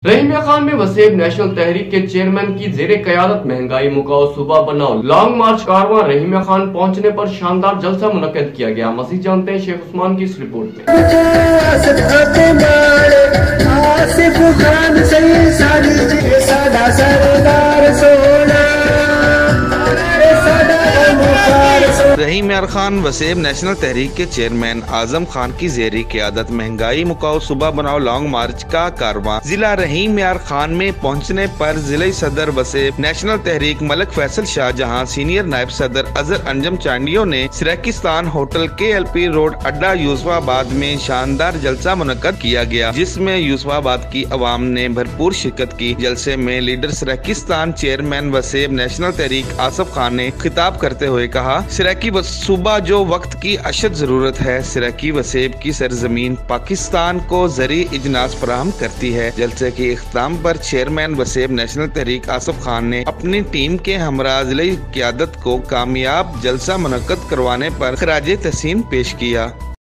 रहीमिया खान में वसेब नेशनल तहरीक के चेयरमैन की जेरे क़यादत महंगाई मुकाओ सूबा बनाओ लॉन्ग मार्च कारवां रहीमिया खान पहुंचने पर शानदार जलसा मुनक्कद किया गया। मज़ीद जानते हैं शेख उस्मान की इस रिपोर्ट में। रहीमिया खान वसेब नेशनल तहरीक के चेयरमैन आजम खान की ज़ेरी क़यादत महंगाई मुकाओ सुबह बनाओ लॉन्ग मार्च का कारवां जिला रहीमिया खान में पहुंचने पर जिले सदर वसेब नेशनल तहरीक मलिक फैसल शाह जहां सीनियर नायब सदर अजहर अंजम चांडियों ने सिराकिस्तान होटल KLP रोड अड्डा यूसुफाबाद में शानदार जलसा मुनक्कद किया गया, जिसमें यूसुफाबाद की अवाम ने भरपूर शिरकत की। जलसे में लीडर सिराकिस्तान चेयरमैन वसेब नेशनल तहरीक आसफ खान ने खिताब करते हुए कहा, सिराकी सूबा जो वक्त की अशद जरूरत है। सिराकी वसेब की सरजमीन पाकिस्तान को ज़री इजनास फराहम करती है। जलसे के इख्तिताम पर चेयरमैन वसेब नेशनल तहरीक आसफ खान ने अपनी टीम के हमरा ज़िले क़यादत को कामयाब जलसा मुनक्कद करवाने पर खराजे तहसीन पेश किया।